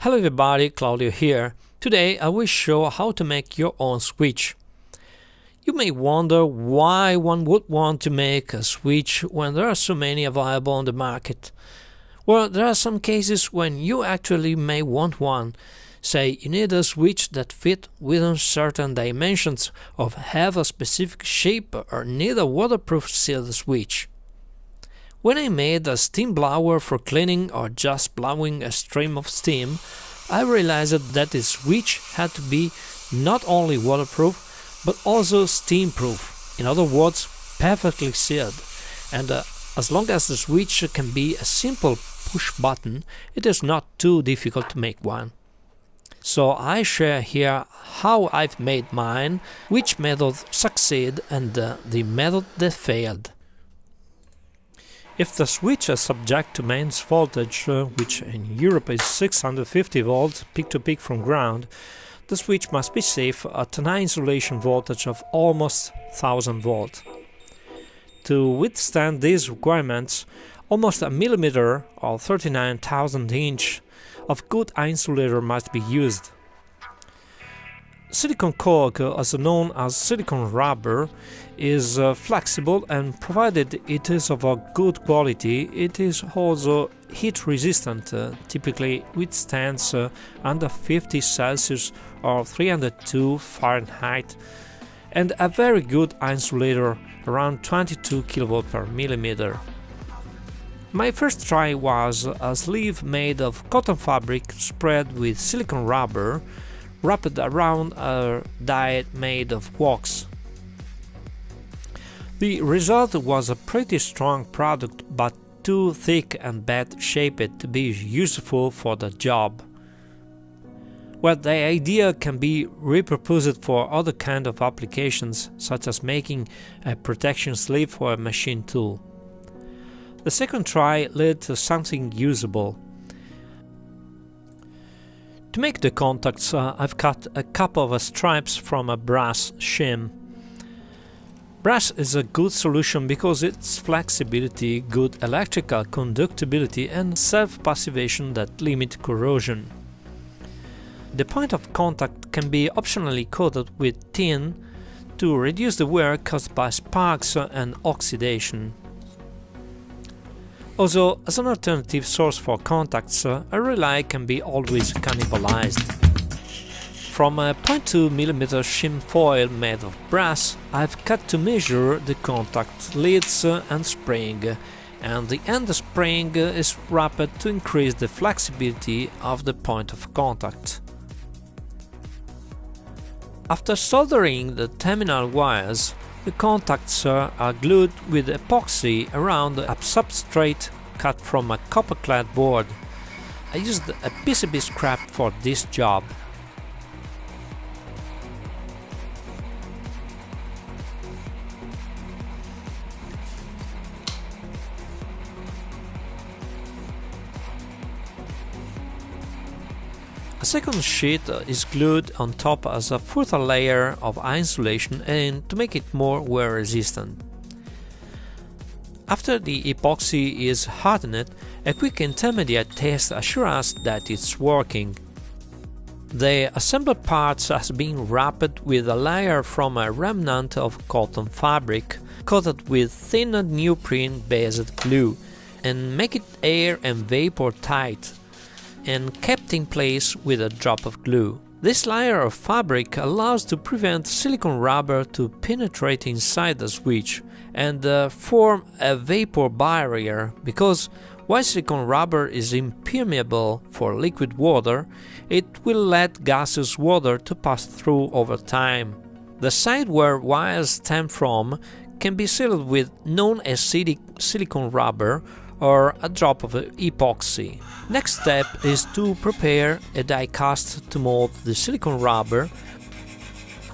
Hello everybody, Claudio here. Today I will show how to make your own switch. You may wonder why one would want to make a switch when there are so many available on the market. Well, there are some cases when you actually may want one. Say you need a switch that fit within certain dimensions or have a specific shape or need a waterproof sealed switch. When I made a steam blower for cleaning or just blowing a stream of steam, I realized that the switch had to be not only waterproof but also steam-proof, in other words, perfectly sealed. And as long as the switch can be a simple push button, it is not too difficult to make one. So I share here how I've made mine, which method succeeded and the method that failed. If the switch is subject to mains voltage, which in Europe is 650 volts peak-to-peak from ground, the switch must be safe at an insulation voltage of almost 1000 volts. To withstand these requirements, almost a millimeter or 39,000 inch of good insulator must be used. Silicon cork, also known as silicon rubber, is flexible, and provided it is of a good quality, it is also heat resistant, typically withstands under 50 Celsius or 302 Fahrenheit, and a very good insulator around 22 kV per millimeter. My first try was a sleeve made of cotton fabric spread with silicon rubber, wrapped around a die made of wax. The result was a pretty strong product, but too thick and bad-shaped to be useful for the job. Well, the idea can be repurposed for other kind of applications, such as making a protection sleeve for a machine tool. The second try led to something usable. To make the contacts, I've cut a couple of stripes from a brass shim. Brass is a good solution because its flexibility, good electrical conductibility and self-passivation that limit corrosion. The point of contact can be optionally coated with tin to reduce the wear caused by sparks and oxidation. Also, as an alternative source for contacts, a relay can be always cannibalized. From a 0.2 mm shim foil made of brass, I've cut to measure the contact leads and spring, and the end spring is wrapped to increase the flexibility of the point of contact. After soldering the terminal wires, the contacts are glued with epoxy around a substrate cut from a copper-clad board. I used a PCB scrap for this job. A second sheet is glued on top as a further layer of insulation and to make it more wear resistant. After the epoxy is hardened, a quick intermediate test assures us that it's working. The assembled parts has been wrapped with a layer from a remnant of cotton fabric, coated with thin neoprene-based glue, and make it air and vapor tight, and kept in place with a drop of glue. This layer of fabric allows to prevent silicon rubber to penetrate inside the switch and form a vapor barrier, because while silicon rubber is impermeable for liquid water, it will let gaseous water to pass through over time. The side where wires stem from can be sealed with non-acidic silicon rubber or a drop of epoxy. Next step is to prepare a die cast to mold the silicon rubber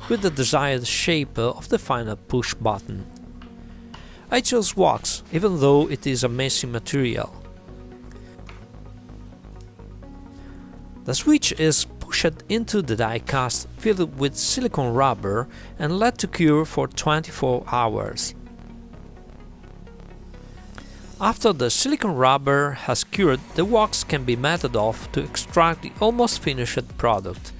with the desired shape of the final push button. I chose wax, even though it is a messy material. The switch is pushed into the die cast filled with silicon rubber and let to cure for 24 hours. After the silicone rubber has cured, the wax can be melted off to extract the almost finished product,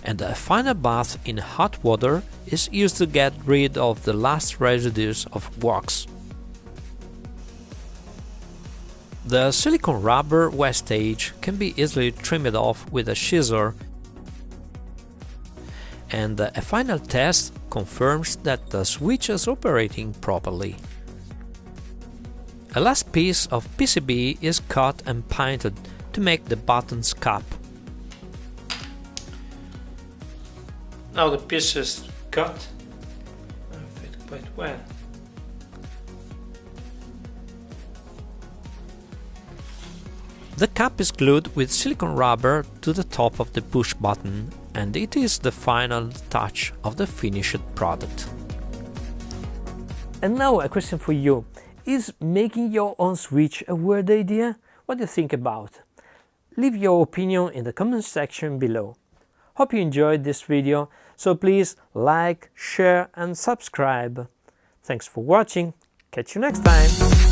and a final bath in hot water is used to get rid of the last residues of wax. The silicone rubber wastage can be easily trimmed off with a scissor, and a final test confirms that the switch is operating properly. A last piece of PCB is cut and painted to make the button's cap. Now the piece is cut and fit quite well. The cap is glued with silicone rubber to the top of the push button, and it is the final touch of the finished product. And now a question for you. Is making your own switch a weird idea? What do you think about? Leave your opinion in the comment section below. Hope you enjoyed this video, so please like, share and subscribe. Thanks for watching. Catch you next time.